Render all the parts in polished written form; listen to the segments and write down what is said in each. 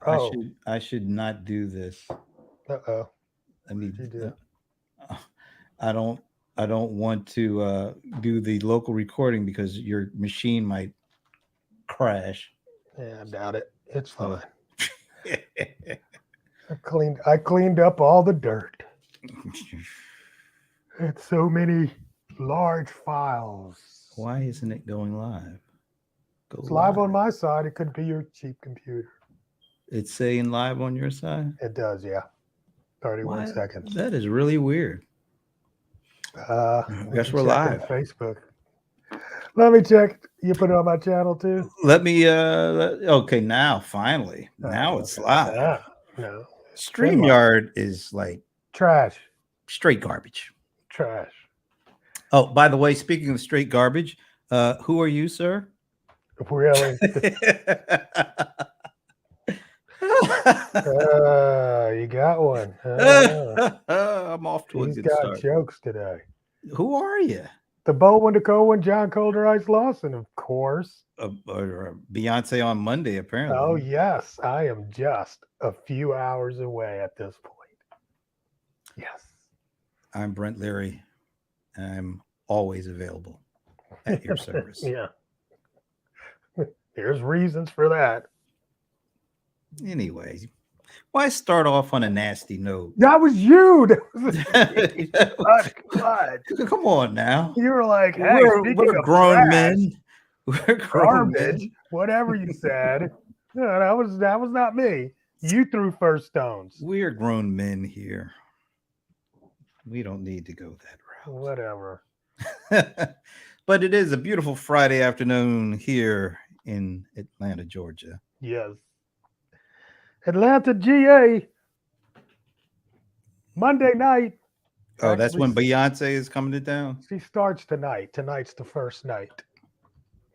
Oh, I should not do this. uh-oh. I What did mean, you do? I don't I don't want to do the local recording because your machine might crash. Yeah, I doubt it. It's fine. So I cleaned up all the dirt. It's so many large files. why isn't it going live? Go It's live on live. my side. It could be your cheap computer. It's saying live on your side. It does, yeah. 31 Why? seconds. That is really weird. I We guess can we're check it at live. Facebook. Let me check. You put it on my channel too? Let me okay, now finally. Now Oh, it's okay. live. No. It's been live. StreamYard is like Trash. straight garbage. Trash. Oh, by the way, speaking of straight garbage, who are you, sir? Really? You got one. I'm off to a He's good got start. jokes today. Who are you? The Bowen, the Cohen, John Colder Ice Lawson, of course. Beyonce on Monday, Oh, apparently. yes. I am just a few hours away at this point. Yes. I'm Brent Leary. I'm always available at your service. Yeah. There's reasons for that. Anyway, why start off on a nasty note? That was you. That was God. Come on now. You were like, hey, speaking We're of grown trash, men. We're grown garbage, men. whatever you said. No, that was not me. You threw first stones. We're grown men here. We don't need to go Whatever. that route. But it is a beautiful Friday afternoon here in Atlanta, Georgia. Yes. Atlanta, GA. Monday night. Oh, that's Actually, when Beyonce is coming to town. she starts tonight. Tonight's the first night.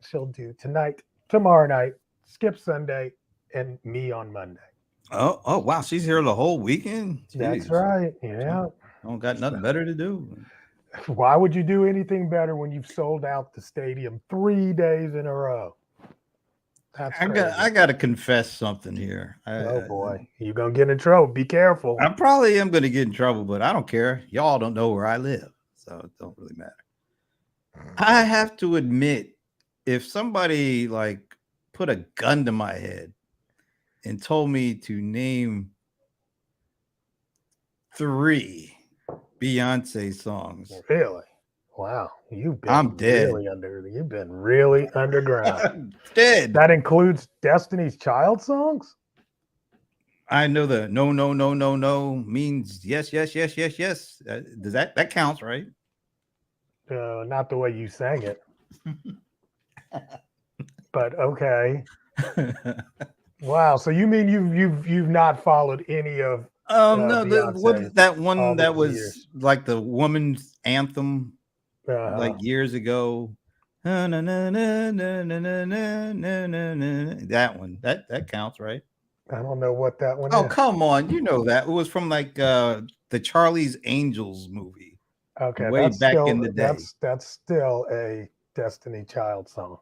She'll do tonight, tomorrow night, skip Sunday, and me on Monday. Oh, wow. She's here the whole weekend. That's Jeez. right. Yeah. I don't got nothing better to do. Why would you do anything better when you've sold out the stadium 3 days in a row? That's crazy. I got to confess something here. Oh boy, you're gonna get in trouble. Be careful. I probably am going to get in trouble, but I don't care. Y'all don't know where I live, so it don't really matter. I have to admit, if somebody like put a gun to my head and told me to name 3 Beyonce songs, Really? Wow, you've been I'm dead. You've been really underground. I'm dead. That includes Destiny's Child songs? I know the no, no, no, no, no means yes, yes, yes, yes, yes. Does that counts, right? Not the way you sang it, but okay. Wow. So you mean you've not followed any of No, Beyonce that one all that these was years? like the woman's anthem like Uh, years ago. Na, na, na, na, na, na, na, na, na, na, na. That one. That counts, right? I don't know what that one Oh, is. come on. You know that. It was from like the Charlie's Angels movie Okay, way back in the day. that's still a Destiny Child song.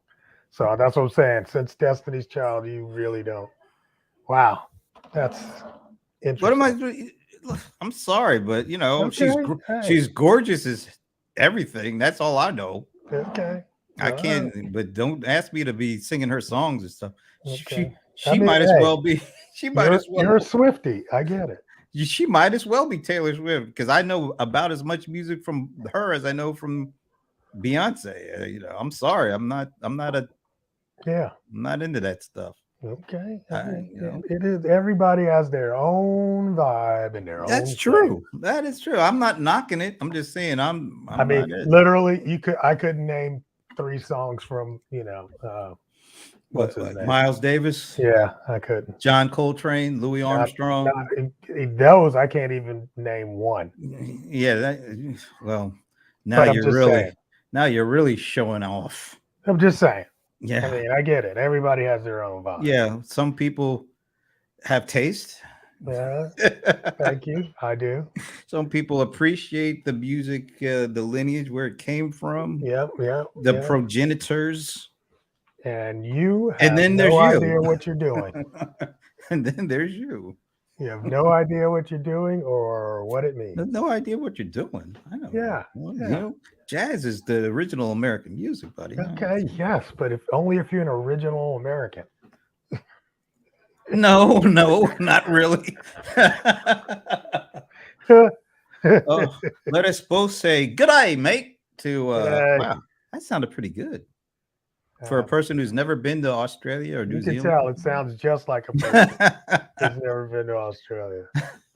So that's what I'm saying. Since Destiny's Child, you really don't. Wow, that's interesting. What am I doing? Look, I'm sorry, but you know, Okay, hey. she's gorgeous as everything. That's all I know. Okay, I all can't, right, but don't ask me to be singing her songs and stuff. okay. She might as Hey, well be. She might as you're a well. Swiftie. I get it. She might as well be Taylor Swift because I know about as much music from her as I know from Beyonce. You know, I'm sorry, I'm not. Yeah. I'm not into that stuff. Okay. You know, It is. Everybody has their own vibe and their that's own thing. true. That is true. I'm not knocking it. I'm just saying I'm mean, not it. literally, I couldn't name 3 songs from what's his What name? Miles Davis, Yeah, I couldn't. John Coltrane, Louis Armstrong. Those I can't even name one. Yeah, well, now But I'm you're just really saying. now you're really showing off. I'm just saying. Yeah. I mean, I get it. Everybody has their own vibe. Yeah, some people have taste. Yeah. Thank you. I do. Some people appreciate the music, the lineage where it came from, Yep. the progenitors, And you and have then there's no you. idea what you're doing. and then there's you. You have no idea what you're doing or what it means. No idea what you're doing. I know. Yeah, Well, yeah. You know, jazz is the original American music, buddy. Okay, yes, but if only if you're an original American. No, not really. Oh, let us both say good day, mate. To G'day. wow, that sounded pretty good for a person who's never been to Australia or New You can Zealand. tell it sounds just like a person who's never been to Australia.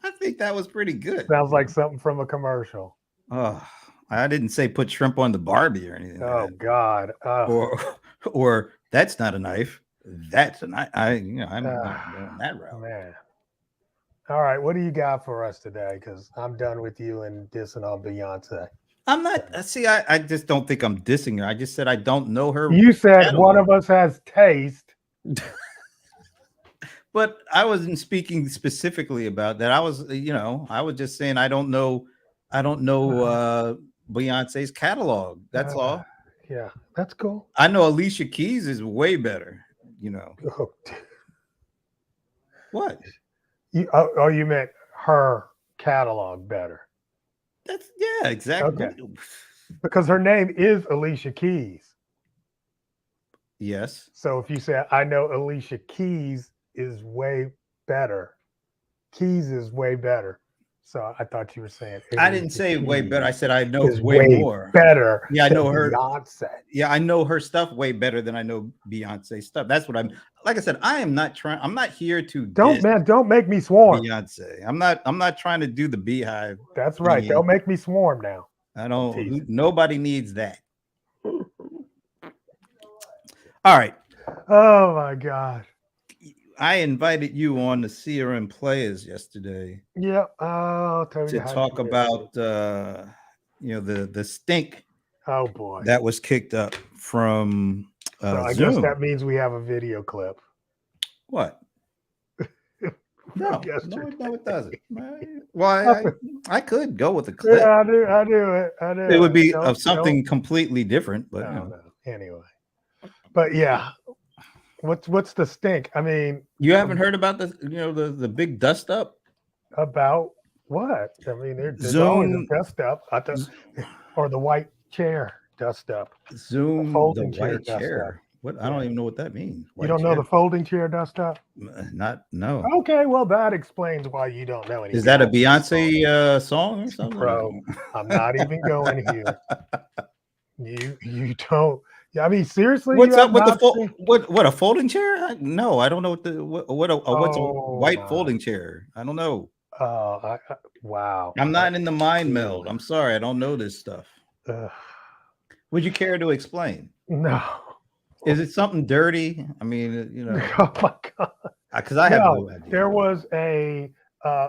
I think that was pretty good. Sounds like something from a commercial. Oh, I didn't say put shrimp on the Barbie or anything. Oh like that. God. Or that's not a knife. That's a knife. I'm not going that route. Man. All right, what do you got for us today? Because I'm done with you and dissing on Beyonce. I'm not. See, I just don't think I'm dissing her. I just said I don't know her. You said catalog. one of us has taste. But I wasn't speaking specifically about that. I was just saying I don't know Beyonce's catalog. That's all. Yeah, that's cool. I know Alicia Keys is way better. Oh, What? you meant her catalog better. Yeah, exactly. Okay. Because her name is Alicia Keys. Yes. So if you say I know Alicia Keys is way better, Keys is way better. So I thought you were saying I didn't say way better. I said I know is way more. better. Yeah, I know her. Beyonce. Yeah, I know her stuff way better than I know Beyonce stuff. That's what I'm. Like I said, I'm not here to don't make me swarm. Beyonce. I'm not trying to do the beehive. That's right. thing. Don't make me swarm now. I don't. Nobody needs that. All right. Oh my God. I invited you on the CRM Players yesterday. Yeah. I'll tell you to talk about the stink. Oh boy. That was kicked up from so I Zoom. guess that means we have a video clip. What? No, it doesn't. Well, I could go with a clip. Yeah, I do it. It would be of something completely different, but no. Anyway. But yeah, what's the stink? I mean, you haven't heard about the big dust up? About what? I mean, there's Zoom, always a dust up. Or the white chair dust up. Zoom, folding the white chair. What? I don't even know what that means. You don't know the folding chair dust up? No. Okay, well that explains why you don't know anything. Is that a Beyonce song or something? Bro, I'm not even going here. You don't. Yeah, I mean seriously. What's up with the what a folding chair? No, I don't know what's a white folding chair. I don't know. Wow. I'm not in the mind meld. I'm sorry, I don't know this stuff. Would you care to explain? No. Is it something dirty? I mean, Oh my God. Because I have no idea. There was a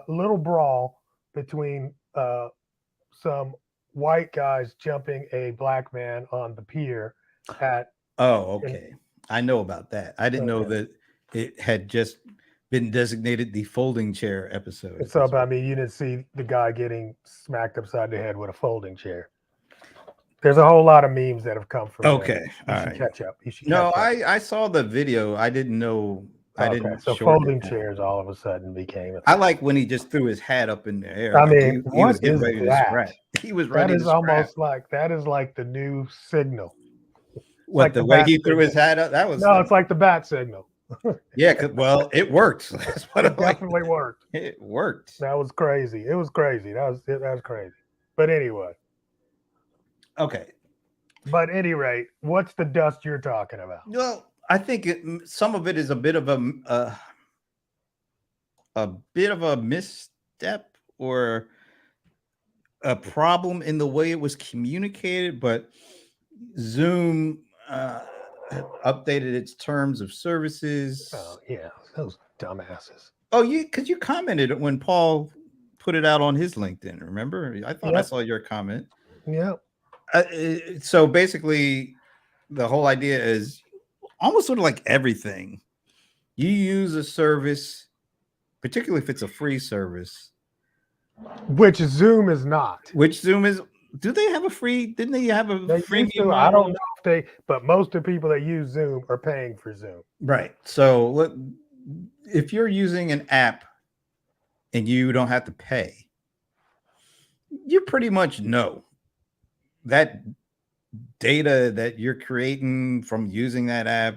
little brawl between some white guys jumping a black man on the pier at. Oh, okay. I know about that. I didn't know that it had just been designated the folding chair episode. So, I mean, you didn't see the guy getting smacked upside the head with a folding chair. There's a whole lot of memes that have come from. Okay, you should catch up. I saw the video. I didn't know. I didn't. So folding chairs all of a sudden became. I like when he just threw his hat up in the air. I mean, he was getting ready to scrap. He was ready to scrap. That is like the new signal. What like the way he threw his hat up? That was it's like the bat signal. Yeah, well, it worked. That's what it definitely worked. It worked. That was crazy. It was crazy. That was crazy. But anyway. Okay. But at any rate, what's the dust you're talking about? Well, I think some of it is a bit of a misstep or a problem in the way it was communicated, but Zoom updated its terms of services. Oh yeah, those dumbasses. Oh, because you commented when Paul put it out on his LinkedIn. Remember? I thought I saw your comment. Yeah. So basically, the whole idea is almost sort of like everything. You use a service, particularly if it's a free service, which Zoom is not. Which Zoom is. Do they have a free? Didn't they have a freemium? I don't know if but most of the people that use Zoom are paying for Zoom. Right. So if you're using an app and you don't have to pay, you pretty much know that data that you're creating from using that app,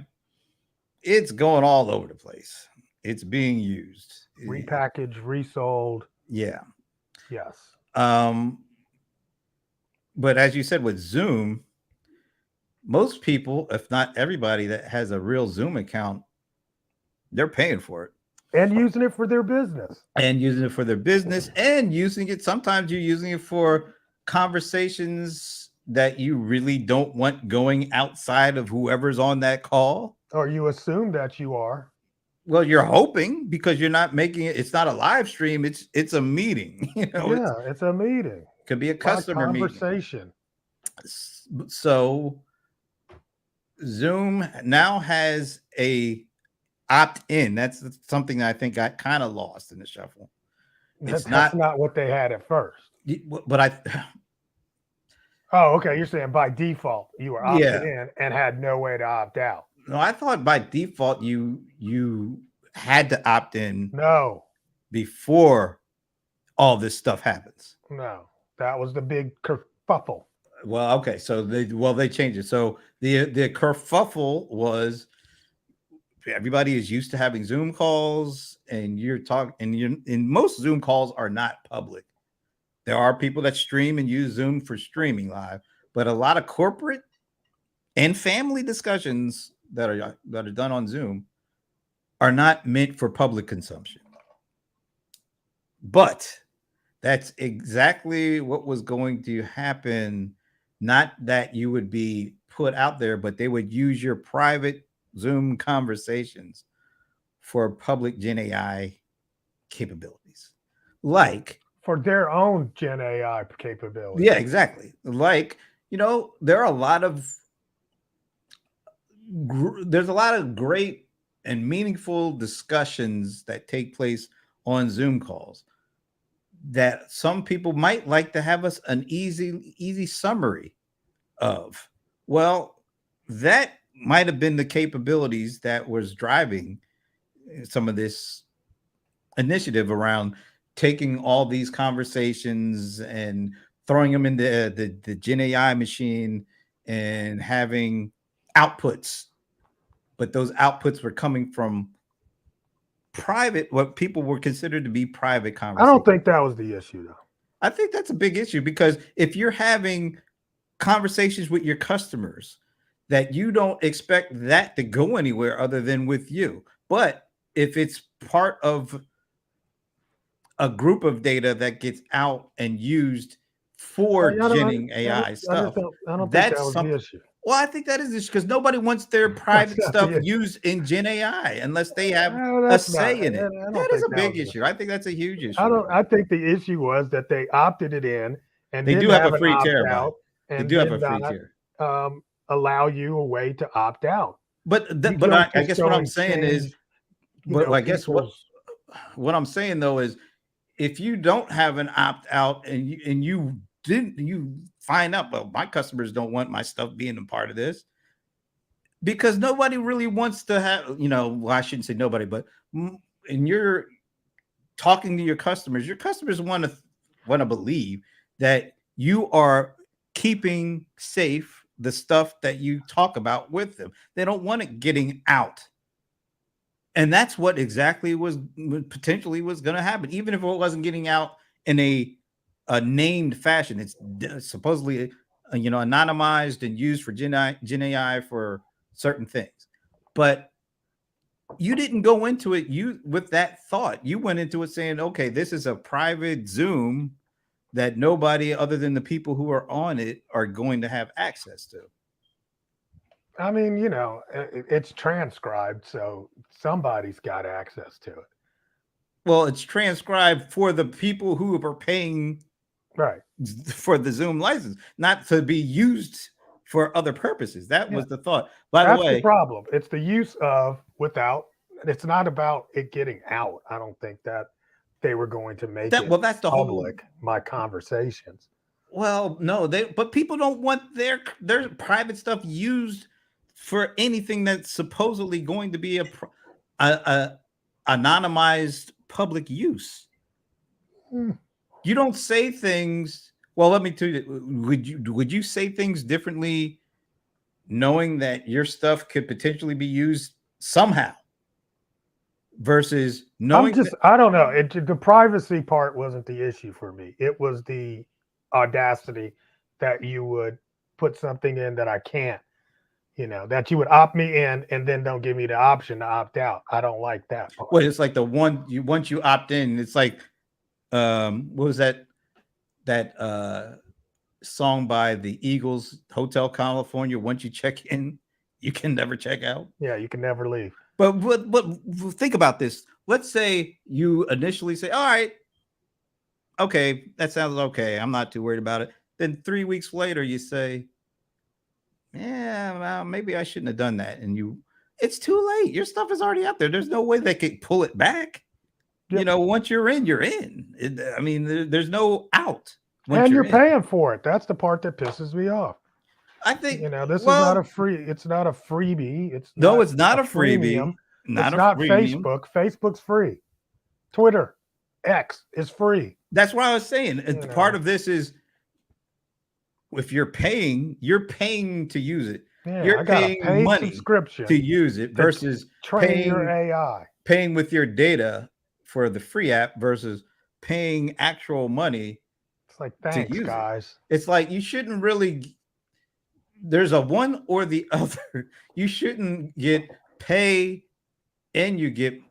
it's going all over the place. It's being used. Repackaged, resold. Yeah. Yes. But as you said with Zoom, most people, if not everybody that has a real Zoom account, they're paying for it. And using it for their business. And using it for their business and using it. Sometimes you're using it for conversations that you really don't want going outside of whoever's on that call. Or you assume that you are. Well, you're hoping because you're not making it. It's not a live stream. It's a meeting. You know, Yeah, it's a meeting. Could be a customer conversation. Meeting. So Zoom now has a opt-in. That's something that I think got kind of lost in the shuffle. That's not what they had at first. But Oh, okay. You're saying by default you were opted in and had no way to opt out. No, I thought by default you had to opt in. No. Before all this stuff happens. No, that was the big kerfuffle. Well, okay, so they changed it. So the kerfuffle was everybody is used to having Zoom calls, and most Zoom calls are not public. There are people that stream and use Zoom for streaming live, but a lot of corporate and family discussions that are done on Zoom are not meant for public consumption. But that's exactly what was going to happen. Not that you would be put out there, but they would use your private Zoom conversations for public Gen AI capabilities. Like for their own Gen AI capabilities. Yeah, exactly. Like, there are a lot of great and meaningful discussions that take place on Zoom calls that some people might like to have an easy summary of. Well, that might have been the capabilities that was driving some of this initiative around taking all these conversations and throwing them into the Gen AI machine and having outputs. But those outputs were coming from what people were considered to be private conversations. I don't think that was the issue, though. I think that's a big issue because if you're having conversations with your customers that you don't expect that to go anywhere other than with you, but if it's part of a group of data that gets out and used for generating AI stuff, I don't think that was the issue. Well, I think that is this because nobody wants their private stuff used in Gen AI unless they have a say in it. That is a big issue. I think that's a huge issue. I think the issue was that they opted it in, and they do have a free tier. They do have a free tier. Allow you a way to opt out. But I guess what I'm saying is, I guess what I'm saying though is, if you don't have an opt out and you find out, well, my customers don't want my stuff being a part of this, because nobody really wants to have, well, I shouldn't say nobody, but and you're talking to your customers want to believe that you are keeping safe the stuff that you talk about with them. They don't want it getting out. And that's what exactly was potentially was going to happen, even if it wasn't getting out in a named fashion. It's supposedly anonymized and used for Gen AI for certain things, but you didn't go into it with that thought. You went into it saying, okay, this is a private Zoom that nobody other than the people who are on it are going to have access to. I mean, it's transcribed, so somebody's got access to it. Well, it's transcribed for the people who are paying for the Zoom license, not to be used for other purposes. That was the thought. By the way, the problem. It's the use of without. It's not about it getting out. I don't think that they were going to make it that's the public. My conversations. Well, no, but people don't want their private stuff used for anything that's supposedly going to be anonymized public use. Hmm. You don't say things. Well, let me tell you. Would you say things differently, knowing that your stuff could potentially be used somehow, versus knowing that, I don't know. The privacy part wasn't the issue for me. It was the audacity that you would put something in that I can't, that you would opt me in and then don't give me the option to opt out. I don't like that part. well, it's like the one you once you opt in, it's like what was that song by the Eagles, Hotel California? Once you check in, you can never check out. Yeah, you can never leave. But think about this. Let's say you initially say, all right, okay, that sounds okay. I'm not too worried about it. Then 3 weeks later, you say, yeah, well, maybe I shouldn't have done that. And it's too late. Your stuff is already out there. There's no way they could pull it back. Yep. Once you're in, you're in. There's no out. And you're paying for it. That's the part that pisses me off. I think this is not a free. It's not a freebie. It's not a freebie. It's not Facebook. Facebook's free. Twitter, X is free. That's what I was saying. And part of this is, if you're paying to use it. Yeah, you're paying money subscription to use it versus train your AI. Paying with your data for the free app versus paying actual money. It's like, thanks, guys. It's like you shouldn't really. There's a one or the other. You shouldn't get pay and you get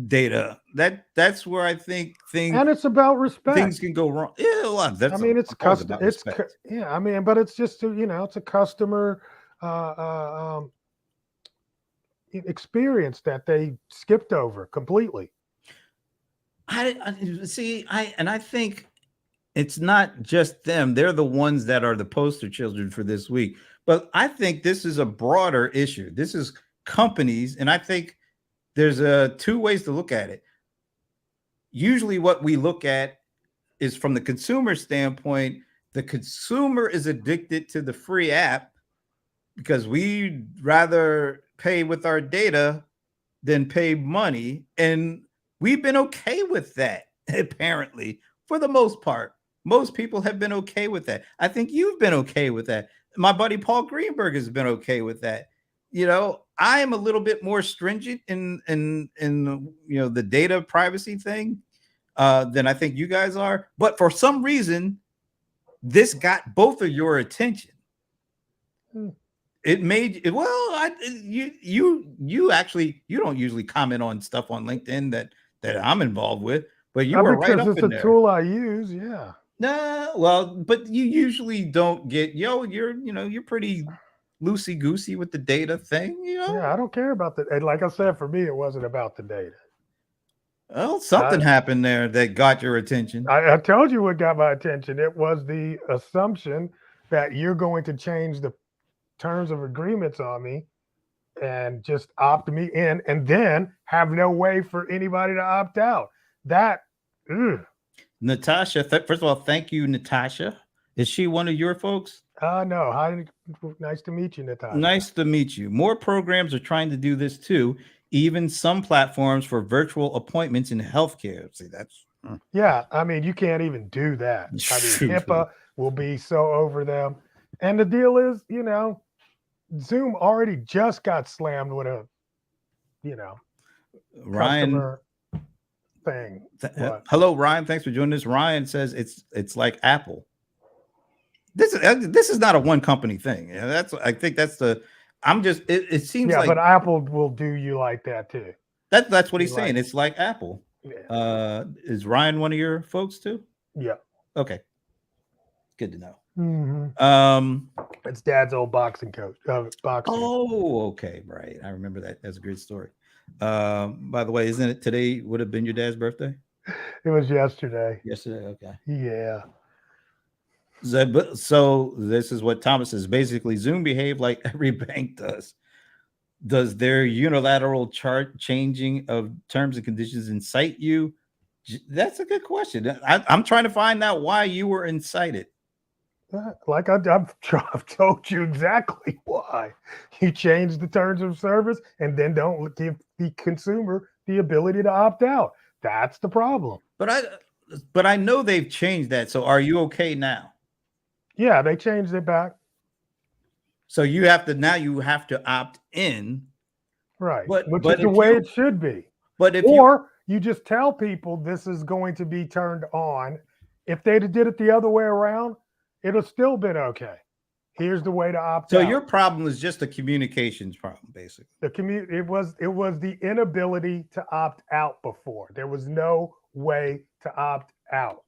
data. That's where I think things. And it's about respect. Things can go wrong. Yeah, it's custom. But it's just it's a customer experience that they skipped over completely. I think it's not just them. They're the ones that are the poster children for this week. But I think this is a broader issue. This is companies, and I think there's two ways to look at it. Usually what we look at is from the consumer standpoint. The consumer is addicted to the free app because we'd rather pay with our data than pay money. And we've been okay with that, apparently, for the most part. Most people have been okay with that. I think you've been okay with that. My buddy Paul Greenberg has been okay with that. I am a little bit more stringent in the data privacy thing than I think you guys are. But for some reason, this got both of your attention. It made it. Well, you actually, you don't usually comment on stuff on LinkedIn that I'm involved with, but you were right up in there. Because it's a tool I use. Yeah. No, well, but you usually don't get you're pretty loosey goosey with the data thing. Yeah, I don't care about that. And like I said, for me, it wasn't about the data. Well, something happened there that got your attention. I told you what got my attention. It was the assumption that you're going to change the terms of agreements on me and just opt me in and then have no way for anybody to opt out. That, Natasha, first of all, thank you, Natasha. Is she one of your folks? No. Hi, nice to meet you, Natasha. Nice to meet you. More programs are trying to do this too. Even some platforms for virtual appointments in healthcare. See, that's yeah. I mean, you can't even do that. I mean, HIPAA will be so over them. And the deal is, Zoom already just got slammed with a, Ryan customer thing. Hello, Ryan. Thanks for joining us. Ryan says it's like Apple. This is not a one company thing. I think that's the. It seems like. Yeah, but Apple will do you like that too. That's what he's saying. It's like Apple. Yeah. Is Ryan one of your folks too? Yeah. Okay. Good to know. Mm-hmm. It's Dad's old boxing coach. Boxing. Oh, okay, right. I remember that. That's a great story. By the way, isn't it today would have been your dad's birthday? It was yesterday. Yesterday, okay. Yeah. So this is what Thomas says. Basically, Zoom behave like every bank does. Does their unilateral chart changing of terms and conditions incite you? That's a good question. I'm trying to find out why you were incited. Like I've told you exactly why. You change the terms of service and then don't give the consumer the ability to opt out. That's the problem. But I know they've changed that. So are you okay now? Yeah, they changed it back. So you have to opt in. Right. But Which is but the if way you it should be. but if you Or you just tell people this is going to be turned on. If they did it the other way around, it'll still been okay. Here's the way to opt so out. your problem is just a communications problem, basically. It was the inability to opt out before. There was no way to opt out.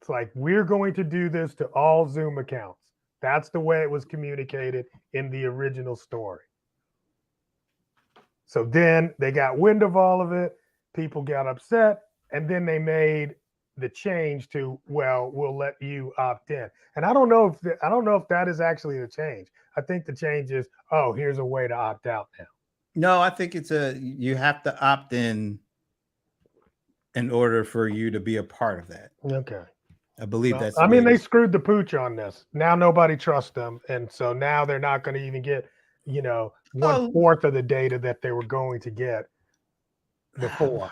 It's like we're going to do this to all Zoom accounts. That's the way it was communicated in the original story. So then they got wind of all of it. People got upset, and then they made the change to, well, we'll let you opt in. And I don't know if that is actually the change. I think the change is, oh, here's a way to opt out now. No, I think you have to opt in order for you to be a part of that. Okay. I believe Well, that's I the way mean, it they is. screwed the pooch on this. Now nobody trusts them, and so now they're not going to even get, Oh, 1/4 of the data that they were going to get before.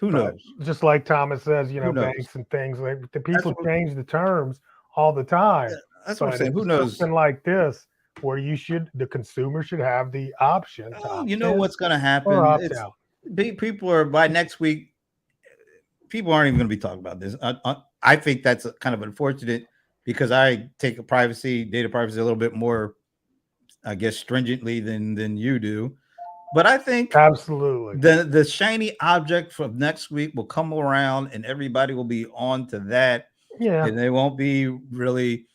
who But knows? just like Thomas says, Who knows? banks and things like the That's people what, change the terms all the time. that's what I'm But saying. Who it's knows? something like this where the consumer should have the option to Oh, you opt know in what's going to or happen? opt It's out. people are by next week. People aren't even going to be talking about this. I think that's kind of unfortunate because I take data privacy a little bit more, I guess, stringently than you do. But I think Absolutely. the shiny object from next week will come around and everybody will be on to that, Yeah. and they won't be really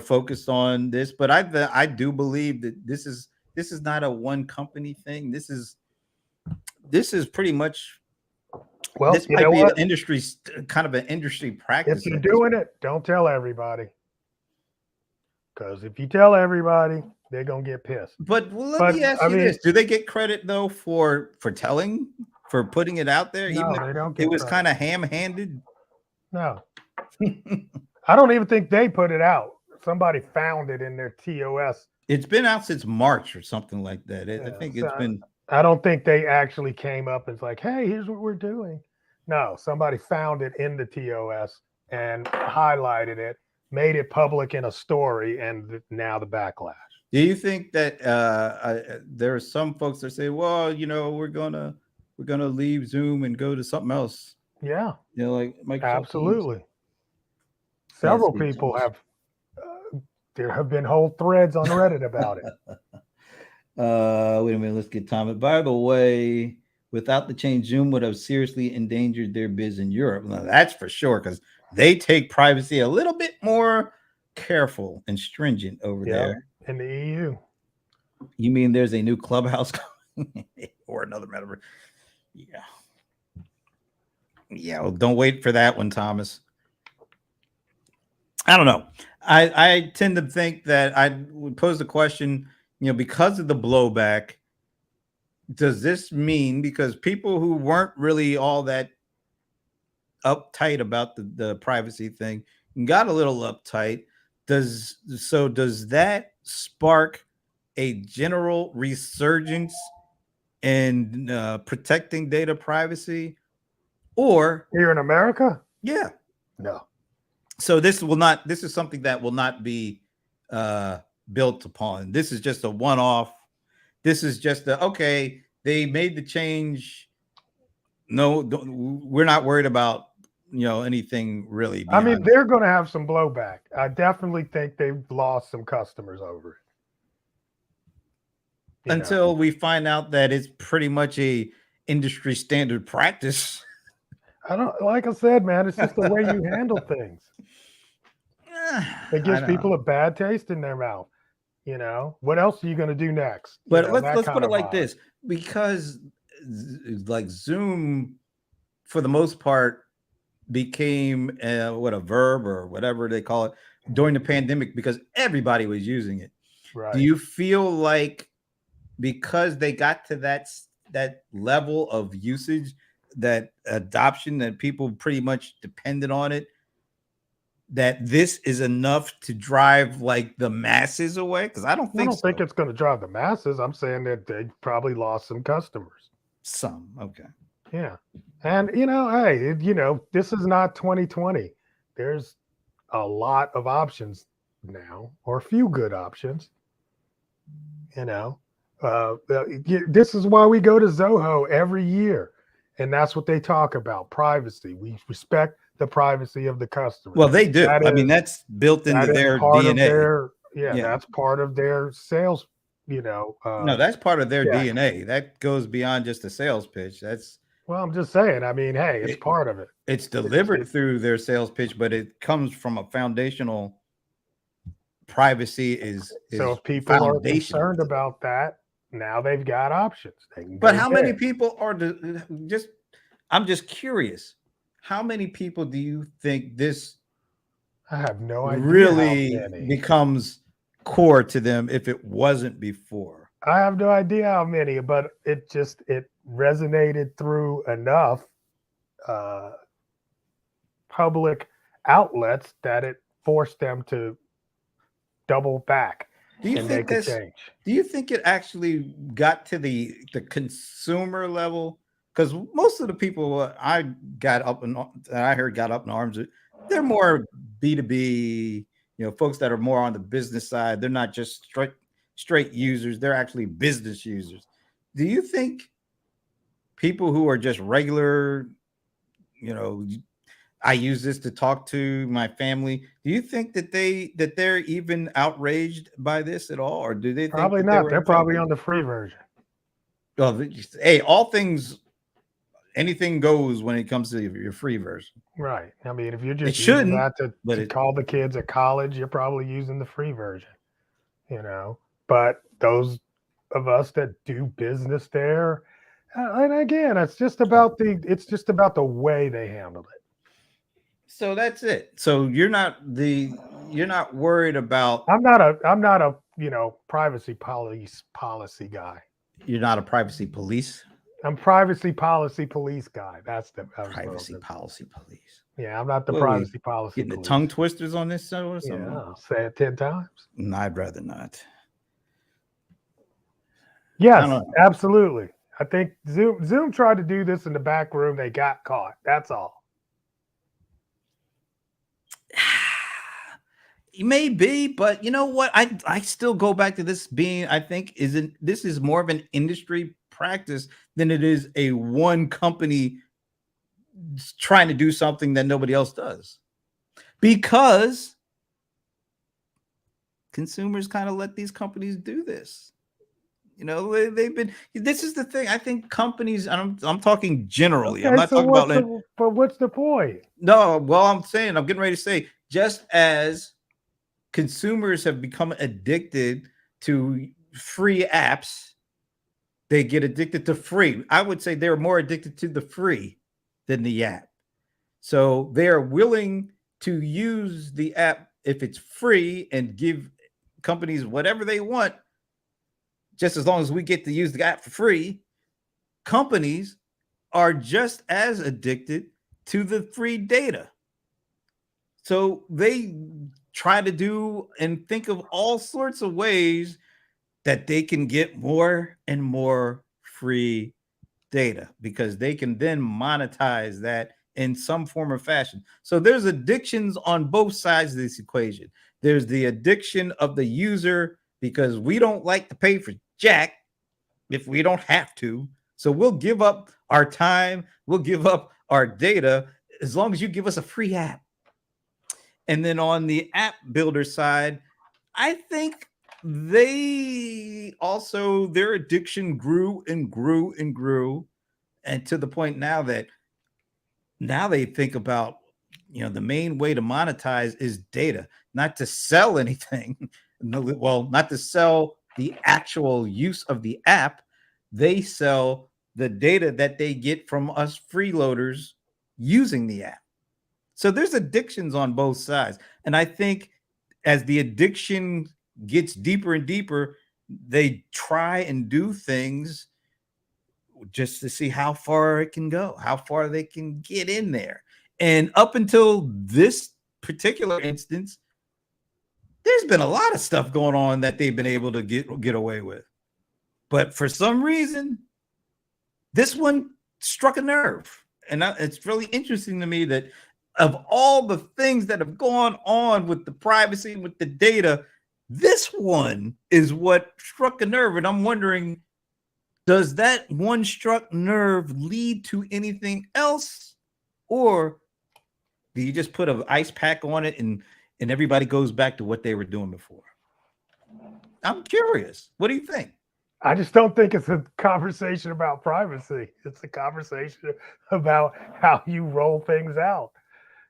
focused on this. But I do believe that this is not a one company thing. This is pretty much, Well, this you might know be an what? industry, kind of an industry If practice you're at this doing point. it, don't tell everybody. Because if you tell everybody, they're gonna get pissed. But let But me ask I you mean, this: do they get credit though for putting it out there, even no, if they don't it get was credit. kind of ham-handed? No, I don't even think they put it out. Somebody found it in their TOS. It's been out since March or something like that. I Yeah, think so it's been. I don't think they actually came up and was like, "Hey, here's what we're doing." No, somebody found it in the TOS and highlighted it, made it public in a story, and now the backlash. Do you think that there are some folks that say, "Well, we're gonna leave Zoom and go to something else," Yeah, like Microsoft Teams? absolutely. Yes, Several people have. There have been whole threads on Reddit about it. Wait a minute. Let's get Thomas. By the way, without the change, Zoom would have seriously endangered their biz in Europe. Now, that's for sure because they take privacy a little bit more careful and stringent over there. In the EU. You mean there's a new Clubhouse or another metaverse? Yeah. Yeah. Well, don't wait for that one, Thomas. I don't know. I tend to think that I would pose the question, because of the blowback, does this mean, because people who weren't really all that uptight about the privacy thing got a little uptight, does that spark a general resurgence in protecting data privacy? Or Here in America? yeah. No. So this is something that will not be built upon. This is just a one-off. This is just okay, they made the change. No, we're not worried about anything really I mean, beyond they're going to have some blowback. I definitely think they've lost some customers over it. until we find out that it's pretty much a industry standard practice. I don't, like I said, man, it's just the way you handle things. It gives people a bad taste in their mouth. What else are you going to do next? But let's put it like this, because like Zoom, for the most part, became a verb or whatever they call it during the pandemic because everybody was using it. Right. Do you feel like because they got to that level of usage, that adoption, that people pretty much depended on it, that this is enough to drive like the masses away? Because I don't I think don't think so. it's going to drive the masses. I'm saying that they probably lost some customers. Some, okay. Yeah. And, hey, this is not 2020. There's a lot of options now, or a few good options. You know, this is why we go to Zoho every year. And that's what they talk about, privacy. We respect the privacy of the customer. Well, they do. That I mean, is that's built into that is their part of DNA. their yeah, Yeah. that's part of their sales, No, that's part of their yeah. DNA. That goes beyond just a sales pitch. That's Well, I'm just saying, I mean, hey, it's it, part of it. it's It's delivered through their sales pitch, but it comes from a foundational privacy So is if people are foundational concerned to that. about that, now they've got options. They can But go how many there. people are just I'm just curious. How many people do you think this I have no idea how really many. becomes core to them if it wasn't before? I have no idea how many, but it resonated through enough uh, public outlets that it forced them to double back Do you and think make a this? change. Do you think it actually got to the consumer level? Because most of the people I got up and that I heard got up in arms, they're more B2B, folks that are more on the business side. They're not just straight users. They're actually business users. Do you think people who are just regular, you know, I use this to talk to my family. Do you think that they're even outraged by this at all, or do they think Probably that they not. were They're probably infected? on the free version. Well, hey, all things, anything goes when it comes to your free version. Right. I mean, if you're It just using shouldn't, that to, but to call the kids at college, you're probably using the free version, But those of us that do business there, and again, it's just about the way they handled it. so that's it. So you're not worried about I'm not a privacy policy guy. you're not a privacy police. I'm privacy policy police guy. That's what I was Privacy gonna say. policy police. Yeah, I'm not the What are we privacy policy getting the tongue police. twisters on this show or Yeah, something? I'll say it 10 times. No, I'd rather not. I don't Yes, know. absolutely. I think Zoom tried to do this in the back room. They got caught. That's all. Maybe, but you know what? I still go back to this being, I think, isn't this is more of an industry practice than it is a one company trying to do something that nobody else does. Because consumers kind of let these companies do this. They've been this is the thing. I think companies, and I'm talking generally. I'm Okay, not so talking about what's the point? no, well, I'm getting ready to say, just as consumers have become addicted to free apps, they get addicted to free. I would say they're more addicted to the free than the app. So they're willing to use the app if it's free and give companies whatever they want, just as long as we get to use the app for free. Companies are just as addicted to the free data. So they try to do and think of all sorts of ways that they can get more and more free data, because they can then monetize that in some form or fashion. So there's addictions on both sides of this equation. There's the addiction of the user, because we don't like to pay for jack if we don't have to. So we'll give up our time, we'll give up our data as long as you give us a free app. And then on the app builder side, I think their addiction grew and grew and grew, and to the point now that now they think about, the main way to monetize is data, not to sell anything. Well, not to sell the actual use of the app. They sell the data that they get from us freeloaders using the app. So there's addictions on both sides. And I think as the addiction gets deeper and deeper, they try and do things just to see how far it can go, how far they can get in there. And up until this particular instance, there's been a lot of stuff going on that they've been able to get away with. But for some reason, this one struck a nerve. And it's really interesting to me that of all the things that have gone on with the privacy, with the data, this one is what struck a nerve. And I'm wondering, does that one struck nerve lead to anything else? Or do you just put an ice pack on it and everybody goes back to what they were doing before? I'm curious. What do you think? I just don't think it's a conversation about privacy. It's a conversation about how you roll things out,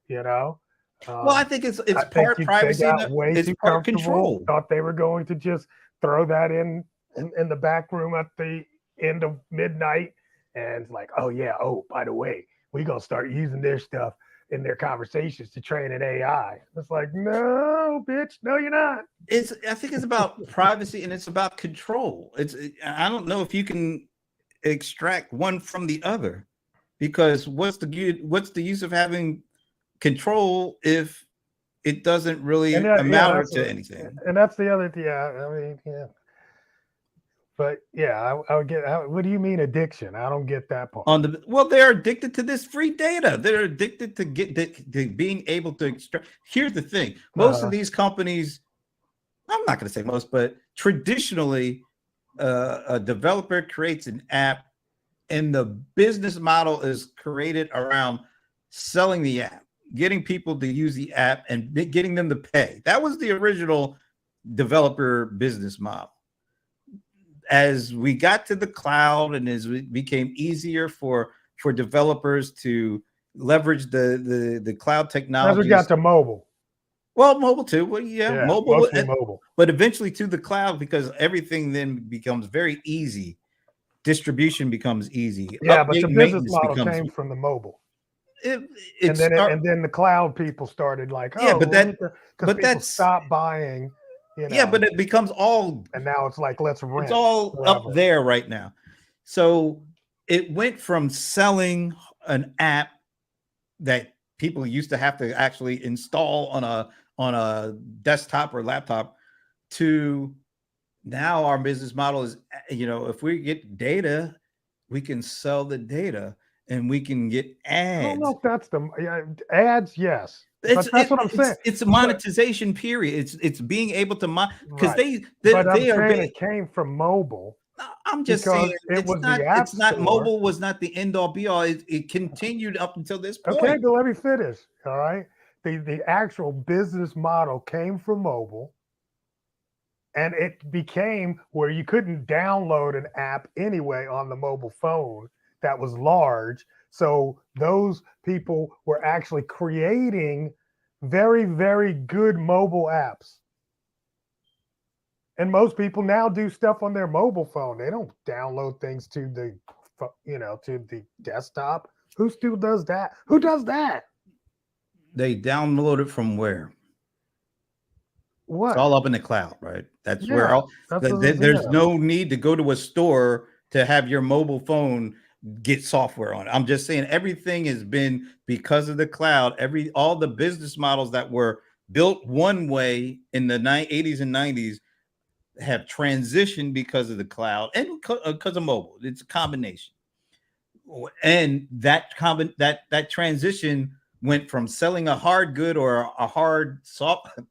you know? Well, I think it's part privacy. It's part control. Thought they were going to just throw that in the back room at the end of midnight. And it's like, oh, yeah. Oh, by the way, we're going to start using their stuff in their conversations to train an AI. It's like, no, bitch, no, you're not. I think it's about privacy and it's about control. I don't know if you can extract one from the other, because what's the use of having control if it doesn't really amount to anything? And that's the other thing. Yeah, I mean, yeah. But yeah, I would get. What do you mean addiction? I don't get that part. Well, they're addicted to this free data. They're addicted to being able to extract. Here's the thing: most of these companies, I'm not going to say most, but traditionally, a developer creates an app, and the business model is created around selling the app, getting people to use the app, and getting them to pay. That was the original developer business model. As we got to the cloud and as it became easier for developers to leverage the cloud technology, as we got to mobile. Well, mobile too. Well, yeah, mobile. But eventually to the cloud, because everything then becomes very easy. Distribution becomes easy. Yeah, but the business model came from the mobile. And then the cloud people started like, oh, yeah, but people stopped buying. You know, yeah, but it becomes all, and now it's like, let's rent. It's all forever. Up there right now. So it went from selling an app that people used to have to actually install on a desktop or laptop to now our business model is, if we get data, we can sell the data and we can get ads. I don't know if that's ads. Yes. That's what I'm saying. It's a monetization period. It's being able to because right. It came from mobile. I'm just saying it's not mobile was not the end all be all. It continued up until this point. Okay, but let me finish. All right. The actual business model came from mobile, and it became where you couldn't download an app anyway on the mobile phone that was large. So those people were actually creating very, very good mobile apps. And most people now do stuff on their mobile phone. They don't download things to the desktop. Who still does that? Who does that? They download it from where? What? It's all up in the cloud, right? That's where there's no need to go to a store to have your mobile phone get software on it. I'm just saying everything has been because of the cloud. All the business models that were built one way in the 80s and 90s have transitioned because of the cloud and because of mobile. It's a combination. And that transition went from selling a hard good or a hard software,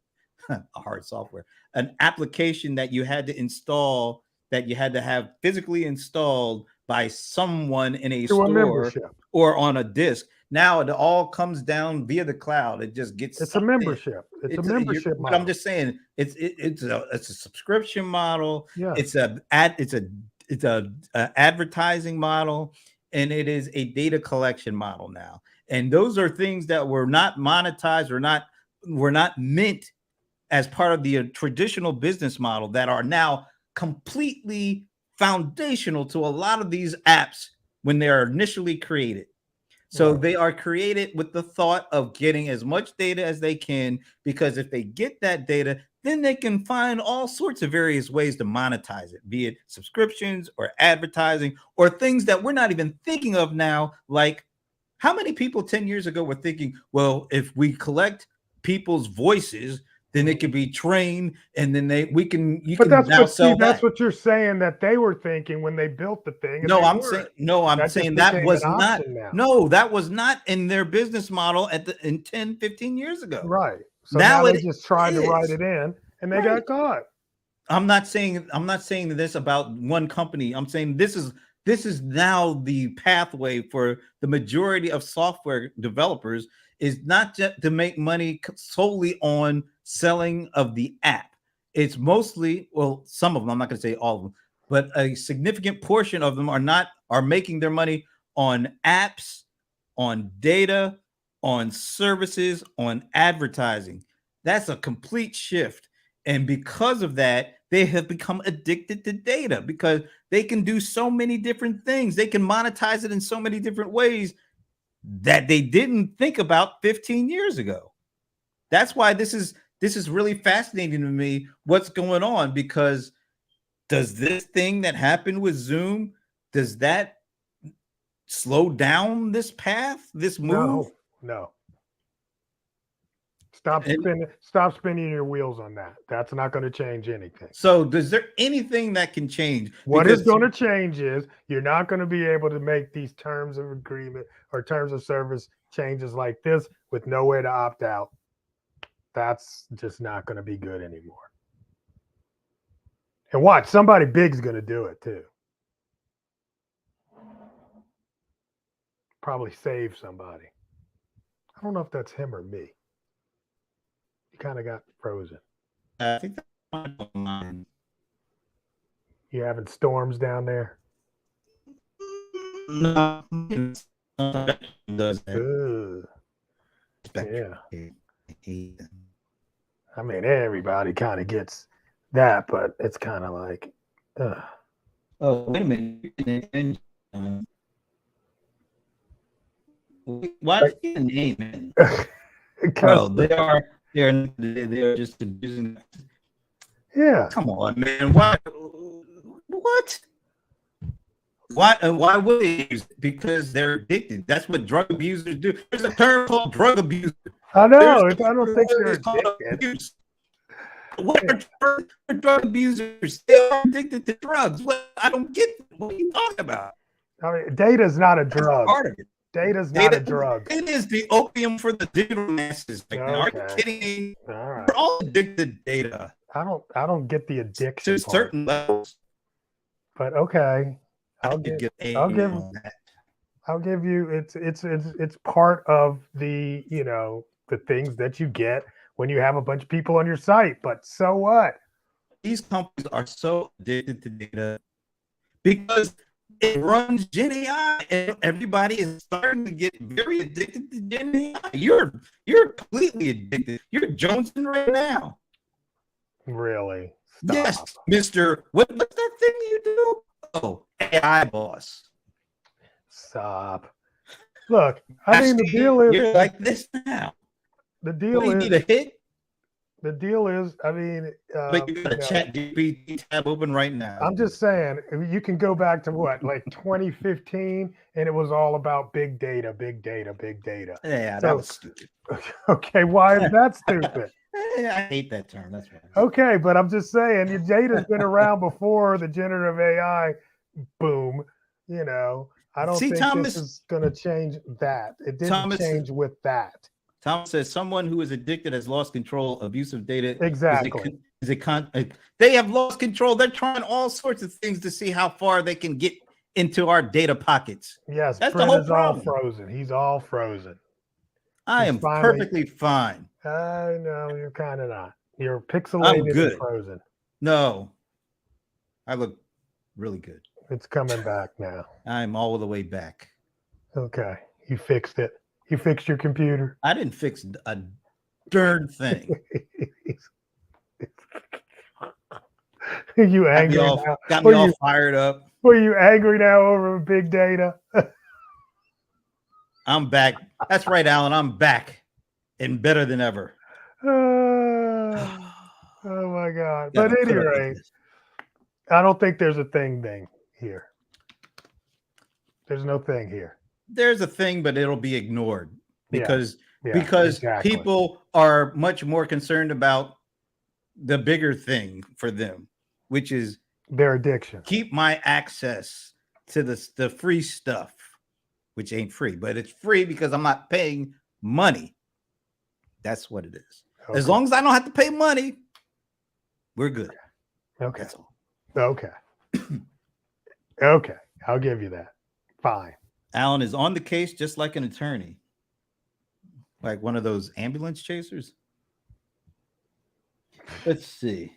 an application that you had to install, that you had to have physically installed by someone in a store or on a disk. Now it all comes down via the cloud. It just gets. It's a membership. It's a membership model. But I'm just saying, it's a subscription model. Yeah. It's a advertising model, and it is a data collection model now. And those are things that were not monetized or were not meant as part of the traditional business model that are now completely foundational to a lot of these apps when they are initially created. So they are created with the thought of getting as much data as they can, because if they get that data, then they can find all sorts of various ways to monetize it, be it subscriptions or advertising or things that we're not even thinking of now. Like, how many people 10 years ago were thinking, well, if we collect people's voices, then it could be trained, and then you But can that's now what sell that's that. what you're saying that they were thinking when they built the thing, and No, they I'm saying weren't. no, I'm That just saying that became an was not option now. no, that was not in their business model in 10, 15 years ago. Right. So now Now they it just tried to write is. it in, and they Right. got caught. I'm not saying this about one company. I'm saying this is now the pathway for the majority of software developers, is not just to make money solely on selling of the app. It's mostly, well, some of them, I'm not going to say all of them, but a significant portion of them are making their money on apps, on data, on services, on advertising. That's a complete shift. And because of that, they have become addicted to data because they can do so many different things. They can monetize it in so many different ways that they didn't think about 15 years ago. That's why this is really fascinating to me, what's going on, because does this thing that happened with Zoom, does that slow down this path, this move? No. And Stop spinning your wheels on that. That's not going to change anything. so is there anything that can change? What is Because going to change is you're not going to be able to make these terms of agreement or terms of service changes like this with no way to opt out. That's just not going to be good anymore. And watch, somebody big's going to do it too. Probably save somebody. I don't know if that's him or me. He kind of got frozen. I think that's mine. You having storms down there? No, does Ugh. Yeah. it? I mean, everybody kind of gets that, but it's kind of like, Oh, wait a minute. Why is he a name, man? Bro, they're just abusing. Yeah. Come on, man. Why? What? Why would they use it? Because they're addicted. That's what drug abusers do. There's a term called drug abuser. I know. There's I don't think they're called addicted. abuse. What are drug abusers? They are addicted to drugs. I don't get what are you talking about? I mean, data's not a drug. Part of it. Data's not a drug. It is the opium for the digital masses. Like, now, are you Okay. kidding me? All right. We're all addicted to data I don't get the addiction to part, certain levels. but okay. I'll give you it's part of the, the things that you get when you have a bunch of people on your site. But so what? These companies are so addicted to data because it runs Gen AI, and everybody is starting to get very addicted to Gen AI. You're completely addicted. You're jonesing right now. Really? Stop. Yes, Mr. What's that thing you do? Oh, AI boss. Stop. Look, I mean, the deal is you're like this now. The deal you is need a hit. The deal is, I mean, but you got a chat GPT tab open right now. I'm just saying, you can go back to what, like 2015, and it was all about big data, big data, big data. Yeah, that was stupid. Okay, why is that stupid? I hate that term. That's right. Okay, but I'm just saying, your data's been around before the generative AI boom. I don't think this is going to change that. It didn't change with that. Thomas says someone who is addicted has lost control. Abuse of data. Exactly. They have lost control. They're trying all sorts of things to see how far they can get into our data pockets. Yes, that's the whole problem. All frozen. He's all frozen. I am perfectly fine. I know you're kind of not. You're pixelated and frozen. No, I look really good. It's coming back now. I'm all the way back. Okay, you fixed it. You fixed your computer. I didn't fix a darn thing. You angry now? Got me all fired up. Were you angry now over big data? I'm back. That's right, Alan. I'm back and better than ever. Oh my God. But at any rate, I don't think there's a thing here. There's no thing here. There's a thing, but it'll be ignored because Yeah, because exactly. people are much more concerned about the bigger thing for them, which is Their addiction. keep my access to the free stuff, which ain't free, but it's free because I'm not paying money. That's what it is. Okay. As long as I don't have to pay money, we're good. Okay. That's all. Okay. Okay. I'll give you that. Fine. Alan is on the case just like an attorney, like one of those ambulance chasers. Let's see.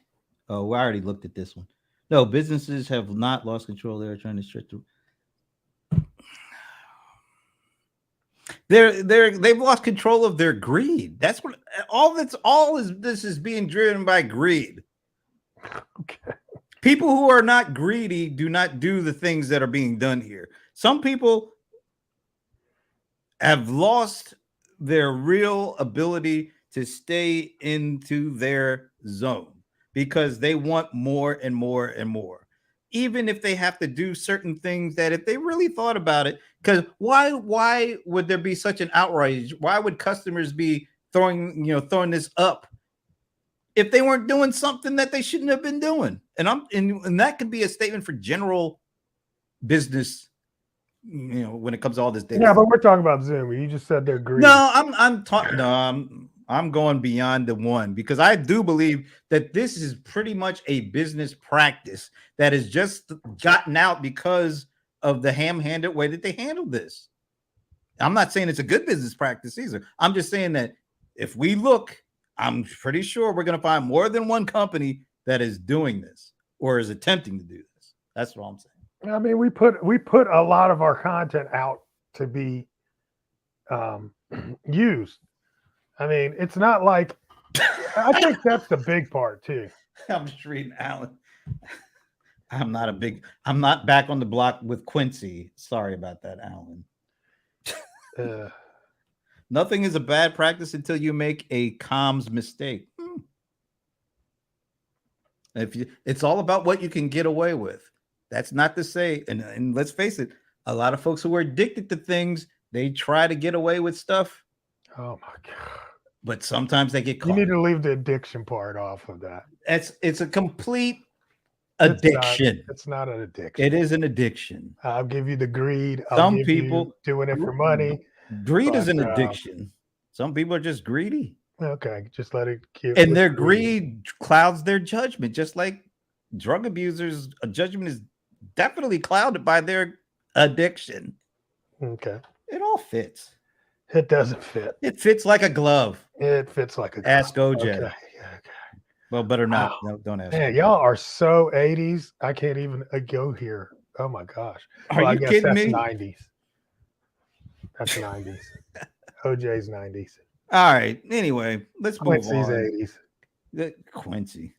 Oh, I already looked at this one. No, businesses have not lost control. They're trying to stretch. They've lost control of their greed. That's what all is. This is being driven by greed. Okay. People who are not greedy do not do the things that are being done here. Some people have lost their real ability to stay into their zone because they want more and more and more, even if they have to do certain things that if they really thought about it, because why would there be such an outrage? Why would customers be throwing this up if they weren't doing something that they shouldn't have been doing? And that could be a statement for general business, when it comes to all this data. Yeah, but we're talking about Zoom. You just said they're greedy. No, I'm going beyond the one, because I do believe that this is pretty much a business practice that has just gotten out because of the ham-handed way that they handled this. I'm not saying it's a good business practice either. I'm just saying that if we look, I'm pretty sure we're going to find more than one company that is doing this or is attempting to do this. That's what I'm saying. I mean, we put a lot of our content out to be used. I mean, it's not like I think that's the big part too. I'm just reading Alan. I'm not back on the block with Quincy. Sorry about that, Alan. Nothing is a bad practice until you make a comms mistake. It's all about what you can get away with. That's not to say, and let's face it, a lot of folks who are addicted to things, they try to get away with stuff. Oh my God. But sometimes they get caught. You need to leave the addiction part off of that. It's a complete addiction. It's not an addiction. It is an addiction. I'll give you the greed. Some people doing it for money. Greed is an addiction. Some people are just greedy. Okay, just let it keep. And their greed clouds their judgment, just like drug abusers' judgment is definitely clouded by their addiction. Okay. It all fits. It doesn't fit. It fits like a glove. It fits like a glove. Ask OJ. Okay. Well, better not. Wow. No, don't ask. Man, y'all are so 80s. I can't even go here. Oh my gosh. Are you kidding me? 90s. That's 90s. OJ's 90s. All right. Anyway, let's move Quincy's on. 80s. Quincy.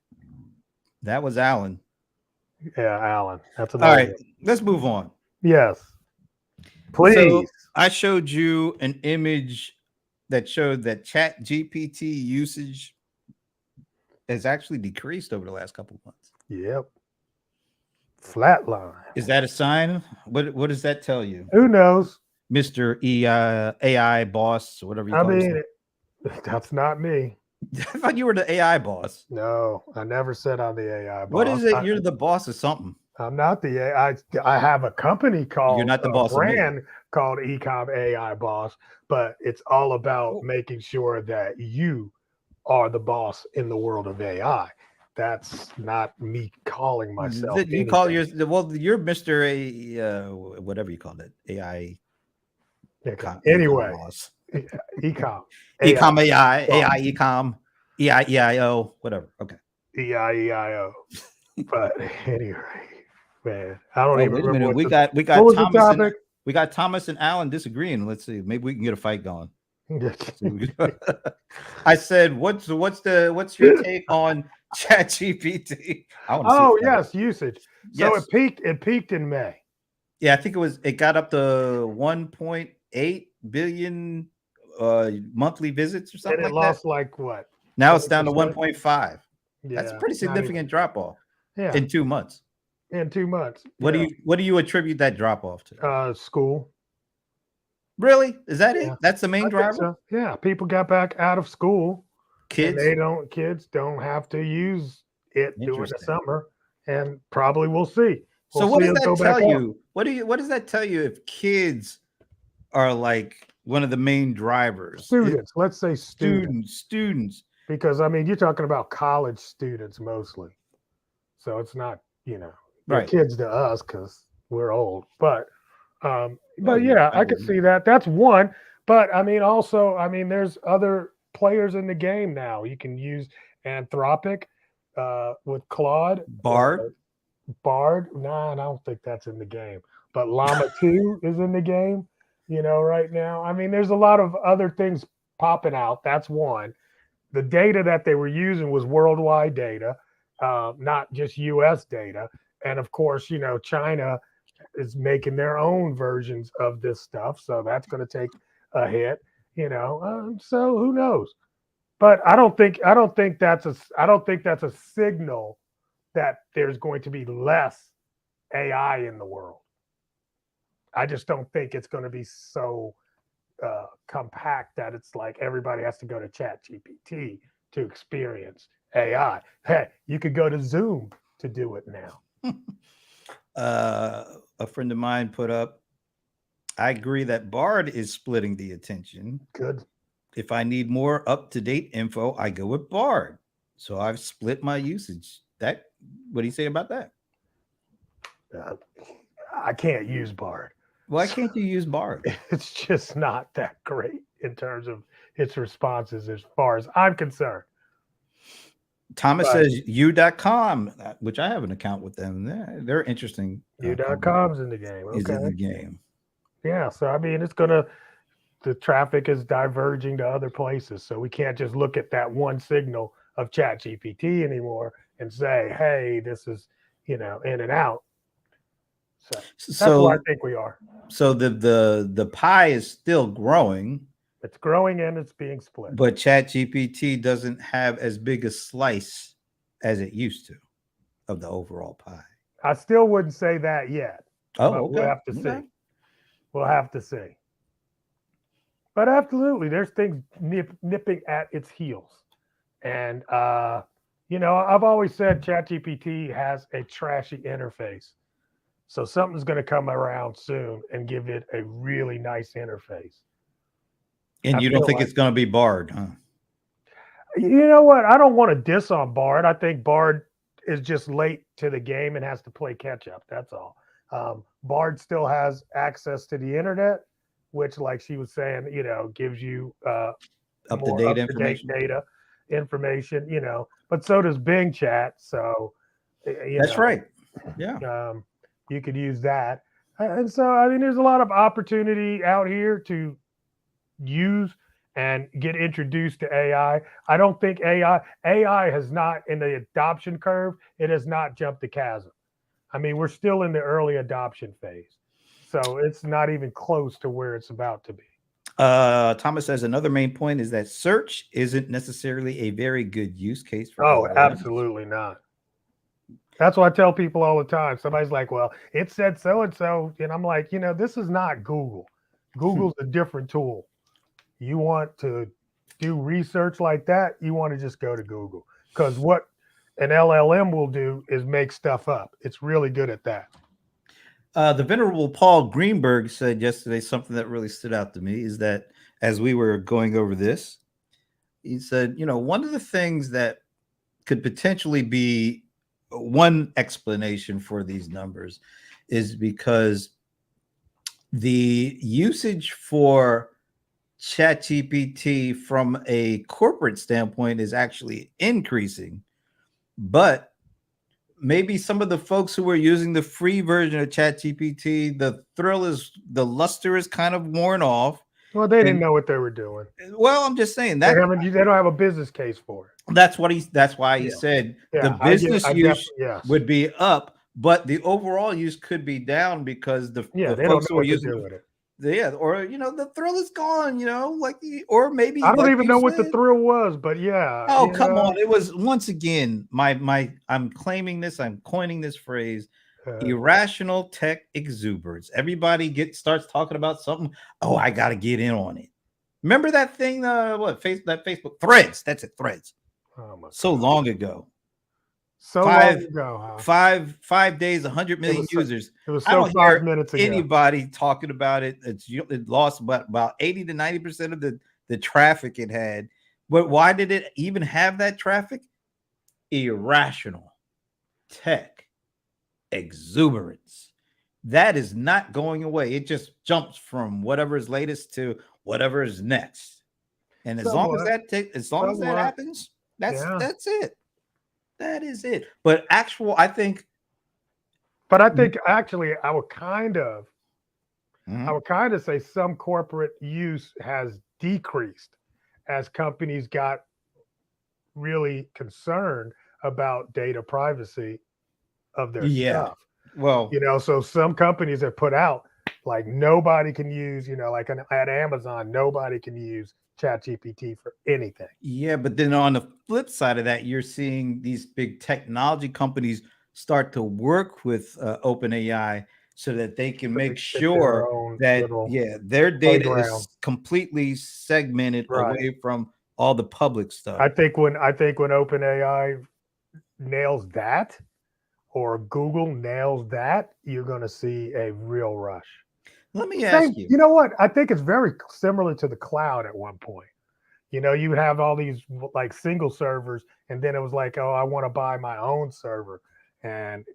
That was Alan. Yeah, Alan. That's all right. Let's move on. Yes. Please. So I showed you an image that showed that Chat GPT usage has actually decreased over the last couple of months. Yep. Flatline. Is that a sign? What does that tell you? Who knows? Mr. AI boss, or whatever you call it. That's not me. I thought you were the AI boss. No, I never said I'm the AI boss. What is it? You're the boss of something. I'm not the AI. I have a company called. You're not the boss. Brand called Ecom AI Boss, but it's all about making sure that you are the boss in the world of AI. That's not me calling myself. You call you're Mr. Whatever you call it, AI. Anyway, Ecom AI, AI Ecom, EIEIO, whatever. Okay. EIEIO. But anyway, man, I don't even remember. We got Thomas. We got Thomas and Alan disagreeing. Let's see. Maybe we can get a fight going. I said, what's your take on ChatGPT? Oh yes, usage. So yes. it peaked in May. Yeah, I think it got up to 1.8 billion monthly visits or something. And it lost like what? Now it's down to 1.5. Yeah, that's a pretty significant drop off. Yeah. In 2 months. In 2 months. What do you attribute that drop off to? School. Really? Is that Yeah, it? That's the main I think driver? so. Yeah, people got back out of school, and Kids? kids don't have to use it during the Interesting. summer, and probably we'll see. So We'll what see does us that go back tell up. you? What does that tell you if kids are like one of the main drivers? Students, let's say students, Students. because I mean, you're talking about college students mostly, so it's not, they're Right. kids to us because we're old, but Oh, yeah, yeah, I I could wouldn't. see that. That's one. But I mean, also, I mean, there's other players in the game now. You can use Anthropic with Claude, Bard. Bard. Nah, I don't think that's in the game. But Llama 2 is in the game, right now. I mean, there's a lot of other things popping out. That's one. The data that they were using was worldwide data, not just US data. And of course, China is making their own versions of this stuff, so that's going to take a hit. So who knows? But I don't think that's a signal that there's going to be less AI in the world. I just don't think it's going to be so compact that it's like everybody has to go to Chat GPT to experience AI. Hey, you could go to Zoom to do it now. A friend of mine put up, I agree that Bard is splitting the attention. Good. If I need more up-to-date info, I go with Bard. So I've split my usage. What do you say about that? Uh, I can't use Bard. Why can't you use Bard? It's just not that great in terms of its responses as far as I'm concerned. Thomas But says u.com, which I have an account with them. They're interesting. U.com's in the game. Is in Okay. the game. Yeah. So, I mean, the traffic is diverging to other places. So we can't just look at that one signal of Chat GPT anymore and say, hey, this is, in and out. So that's where I think we are. So the pie is still growing. It's growing and it's being split. But ChatGPT doesn't have as big a slice as it used to of the overall pie. I still wouldn't say that yet. Oh, but okay. We'll have to Okay. see. We'll have to see. But absolutely, there's things nipping at its heels. And, I've always said ChatGPT has a trashy interface. So something's going to come around soon and give it a really nice interface. And you don't think it's going to be Bard, huh? You know what? I don't want to diss on Bard. I think Bard is just late to the game and has to play catch up. That's all. Bard still has access to the internet, which, like she was saying, gives you more up-to-date information, but so does Bing Chat. So, that's right. Yeah. You could use that. And so, I mean, there's a lot of opportunity out here to use and get introduced to AI. I don't think AI has not, in the adoption curve, it has not jumped the chasm. I mean, we're still in the early adoption phase. So it's not even close to where it's about to be. Thomas says another main point is that search isn't necessarily a very good use case for LLMs. Absolutely not. That's what I tell people all the time. Somebody's like, well, it said so and so. And I'm like, this is not Google. Google's a different tool. You want to do research like that, you want to just go to Google. Because what an LLM will do is make stuff up. It's really good at that. The venerable Paul Greenberg said yesterday something that really stood out to me is that as we were going over this, he said, one of the things that could potentially be one explanation for these numbers is because the usage for ChatGPT from a corporate standpoint is actually increasing, but maybe some of the folks who were using the free version of ChatGPT, the luster is kind of worn off. Well, they didn't know what they were doing. Well, I'm just saying that they don't have a business case for it. That's why he said the business use would be up, but the overall use could be down because the folks who are using it. Yeah, or the thrill is gone, or maybe I don't even know what the thrill was, but yeah. Oh, come on. It was once again I'm claiming this, I'm coining this phrase. Irrational tech exuberance. Everybody starts talking about something. Oh, I got to get in on it. Remember that thing? That Facebook Threads? That's it. Threads. Oh my So God. long ago. So long ago, huh? 5 days, 100 It million was users. it was I so don't 5 minutes hear ago. anybody talking about it. It lost about 80 to 90% of the traffic it had. But why did it even have that traffic? Irrational tech exuberance. That is not going away. It just jumps from whatever is latest to whatever is next. And as long as that happens, that's it. That is it. But I think actually I would kind of say some corporate use has decreased as companies got really concerned about data privacy of their stuff. Well, So some companies have put out like nobody can use, like at Amazon, nobody can use ChatGPT for anything. Yeah, but then on the flip side of that, you're seeing these big technology companies start to work with OpenAI so that they can make sure that their data is completely segmented away from all the public stuff. I think when OpenAI nails that, or Google nails that, you're going to see a real rush. Let me ask you. You know what? I think it's very similar to the cloud at one point. You have all these like single servers, and then it was like, oh, I want to buy my own server and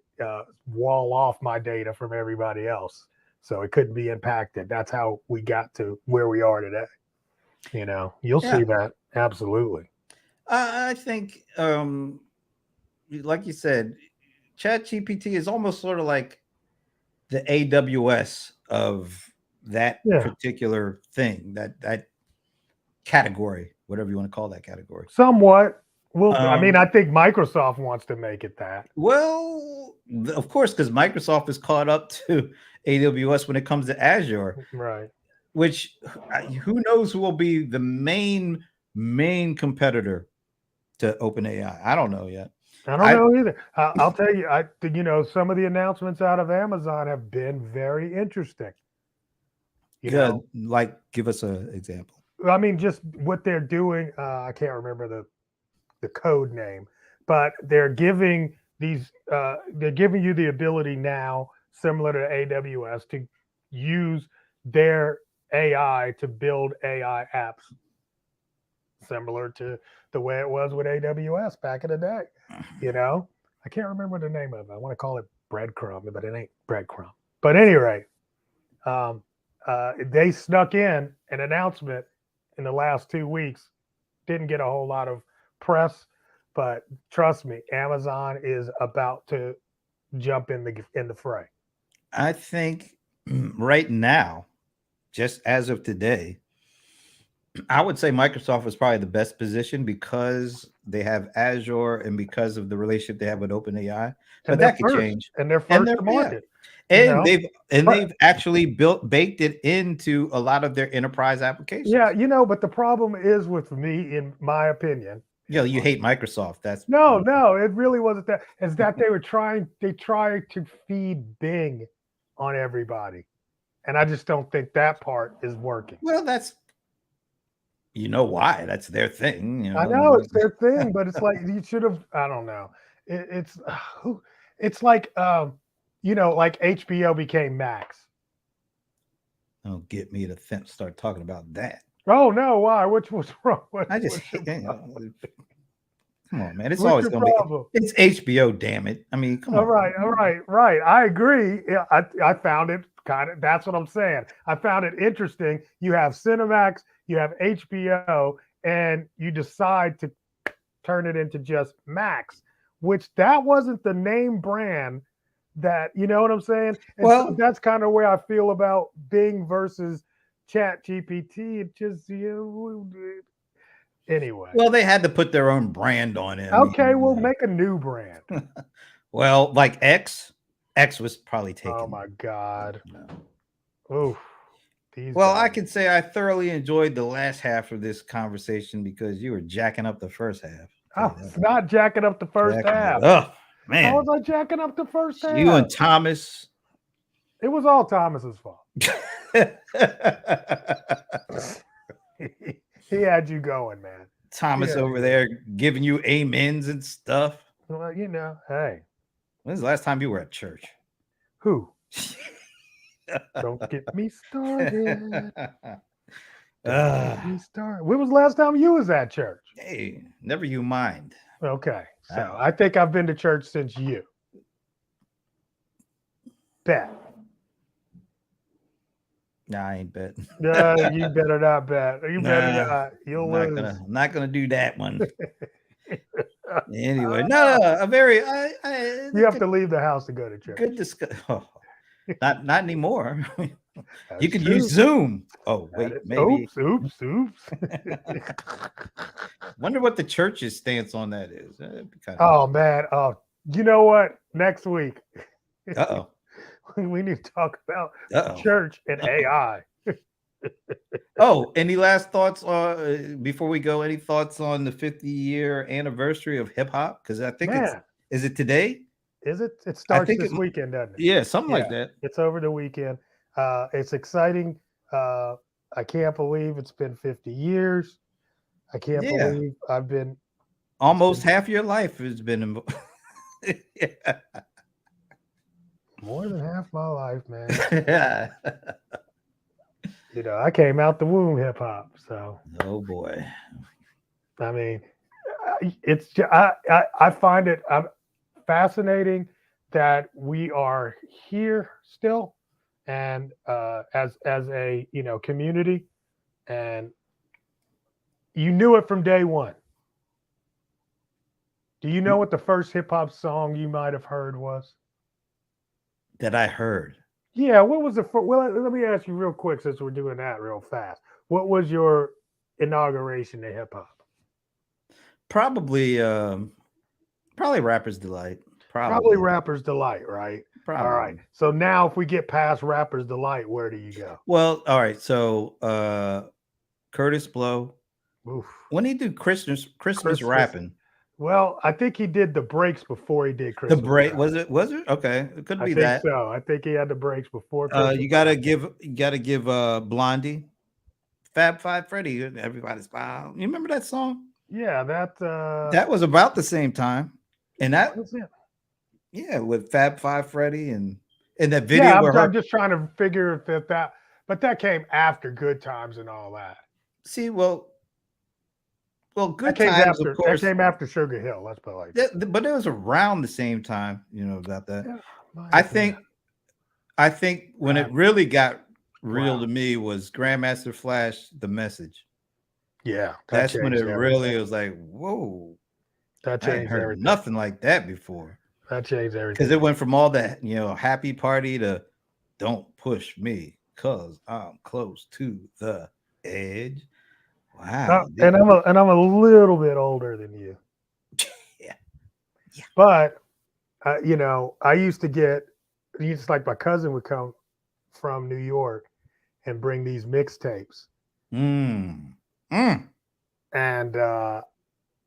wall off my data from everybody else, so it couldn't be impacted. That's how we got to where we are today. You'll see that absolutely. I think, like you said, ChatGPT is almost sort of like the AWS of that particular thing, that category, whatever you want to call that category. Somewhat. Well, I think Microsoft wants to make it that. Well, of course, because Microsoft is caught up to AWS when it comes to Azure, right? Which, who knows who will be the main competitor to OpenAI? I don't know yet. I don't know either. I'll tell you, some of the announcements out of Amazon have been very interesting. Like, give us an example. I mean, just what they're doing. I can't remember the code name, but they're giving you the ability now, similar to AWS, to use their AI to build AI apps, similar to the way it was with AWS back in the day. I can't remember the name of it. I want to call it breadcrumb, but it ain't breadcrumb. But anyway, they snuck in an announcement in the last 2 weeks. Didn't get a whole lot of press, but trust me, Amazon is about to jump in the fray. I think right now, just as of today, I would say Microsoft is probably the best position because they have Azure and because of the relationship they have with OpenAI. But that could change. And they're first to market. And they've actually baked it into a lot of their enterprise applications. Yeah, but the problem is with me, in my opinion. You hate Microsoft. That's no, it really wasn't that. It's that they tried to feed Bing on everybody. And I just don't think that part is working. Well, that's why. That's their thing. I know it's their thing, but it's like you should have. I don't know. It's like like HBO became Max. Don't get me to start talking about that. Oh no! Why? Which was wrong? I just hate. Come on, man. It's always going to be. It's HBO. Damn it! I mean, come on. All right. I agree. Yeah, I found it kind of. That's what I'm saying. I found it interesting. You have Cinemax, you have HBO, and you decide to turn it into just Max, which that wasn't the name brand. That, you know what I'm saying? And so that's kind of where I feel about Bing versus ChatGPT. It just anyway. Well, they had to put their own brand on it. Okay, we'll make a new brand. Well, like X was probably taken. Oh my God. No. Oof. I can say I thoroughly enjoyed the last half of this conversation because you were jacking up the first half. Oh, it's not jacking up the first half. How Man, was I jacking up the first half? you and Thomas. It was all Thomas's fault. He had you going, man. Thomas Yeah, over yeah. there giving you amens and stuff. Well, you know, hey, When's the last time you were at church? who? Don't get me started. Don't get me started. When was the last time you was at church? Hey, never you mind. Okay, so Wow. I think I've been to church since you. Bet. Nah, I ain't betting. You better not bet. You better Nah, not. You'll I'm lose. not gonna do that one. Anyway, no, a very You have to leave the house to go to church. good discussion. Oh, not anymore. That's You could true. use Zoom. Oh, That wait, is- maybe. Oops. Wonder what the church's stance on that is. It'd be kind Oh man. Oh, you know what? Next week of, we need to talk about uh-oh. church and AI. Oh, any last thoughts before we go? Any thoughts on the 50-year anniversary of hip hop? Because I think Man, is it today? is it? It starts think this it- weekend, doesn't it? Yeah, something like Yeah. that. It's over the weekend. It's exciting. I can't believe it's been 50 years. I can't Yeah. believe I've been Almost half your life has been yeah. more than half my life, man. You know, I came out the womb hip hop, so Oh boy. I mean, it's I find it fascinating that we are here still, and as a community, and you knew it from day one. Do you know what the first hip hop song you might have heard was? That I heard. Yeah, what was the well? Let me ask you real quick since we're doing that real fast. What was your inauguration to hip hop? Probably Rapper's Delight. Probably Rapper's Delight, right? Probably. All right. So now if we get past Rapper's Delight, where do you go? Well, all right. So Curtis Blow. Oof. When he do Christmas rapping. Well, I think he did the breaks before he did Christmas. The break rapping. was it? Okay. It could I be think that. so. I think he had the breaks before Christmas. You gotta give Blondie. Fab Five Freddy, everybody's wow. You remember that song? Yeah, that was about the same time. And that was it. Yeah, with Fab Five Freddy and that video. Yeah, where I'm just trying to figure if but that came after Good Times and all that. See, well, Good that came Times, after, of course. That came after Sugar Hill. Let's put it like that. But it was around the same time, about that. Yeah, I think when it really got real Wow. to me was Grandmaster Flash, The Message. Yeah, that's when it really was like, whoa. That changed I ain't heard everything. nothing like that before. That changed everything. Because it went from all that, happy party to don't push me because I'm close to the edge. Wow. And I'm a little bit older than you. Yeah. But I used to get like my cousin would come from New York and bring these mixtapes. And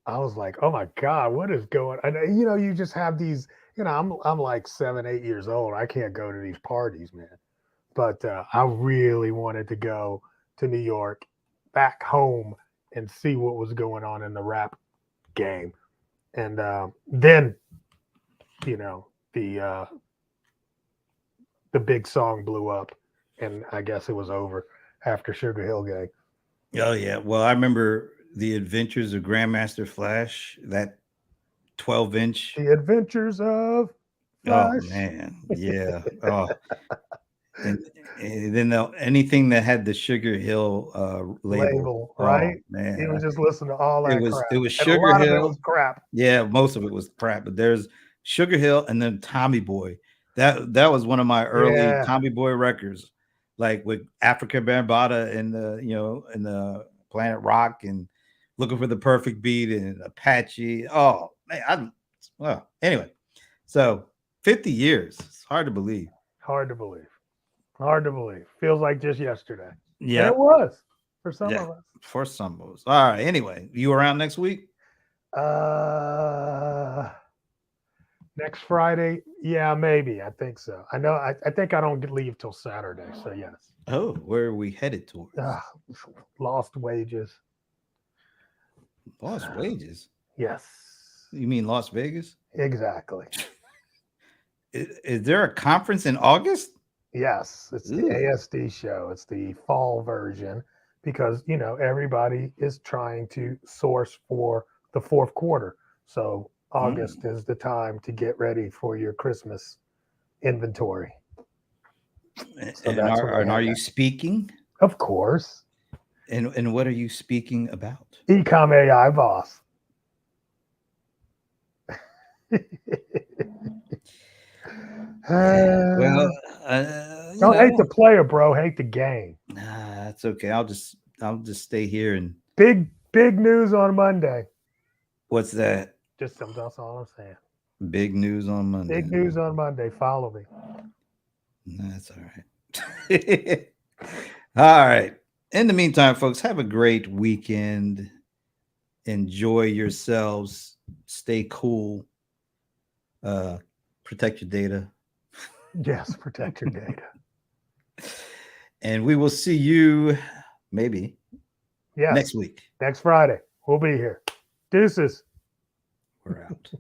I was like, oh my God, what is going on? And you just have these, I'm like 7, 8 years old. I can't go to these parties, man. But I really wanted to go to New York, back home, and see what was going on in the rap game. And then, the big song blew up, and I guess it was over after Sugar Hill Gang. Oh yeah. Well, I remember The Adventures of Grandmaster Flash, that 12-inch. The Adventures of Flash. Oh man, yeah. Oh, and then anything that had the Sugar Hill label, right? Man, he was just listening to all that. Crap. It was Sugar Hill. Was crap. Yeah, most of it was crap. But there's Sugar Hill and then Tommy Boy. That was one of my early Tommy Boy records, like with Africa Bambaataa and the Planet Rock and Looking for the Perfect Beat and Apache. Oh man, anyway, so 50 years. It's hard to believe. Hard to believe. Feels like just yesterday. Yeah, and it was for some of us. For some of us. All right. Anyway, you around next week? Next Friday, yeah, maybe. I think so. I know. I think I don't leave till Saturday. So yes. Oh, where are we headed towards? Ah, lost wages. Lost wages. Yes, You mean Las Vegas? exactly. Is there a conference in August? Yes, it's the Ooh. ASD show. It's the fall version because everybody is trying to source for the fourth quarter. So Mm. August is the time to get ready for your Christmas inventory. So And that's are when they and have are you that. speaking? Of course, And what are you speaking about? Ecom AI boss. Yeah. Well, Uh, you don't hate the know, player, bro. Hate the game. nah, that's okay. I'll just stay here and Big news on Monday. what's that? Just that's all I'm saying. Big news on Monday. Big news on Monday. Follow me. That's all right. All right. In the meantime, folks, have a great weekend. Enjoy yourselves. Stay cool. Uh, protect your data. Yes, protect your data. And we will see you maybe Yes, next week. next Friday. We'll be here. Deuces. We're out.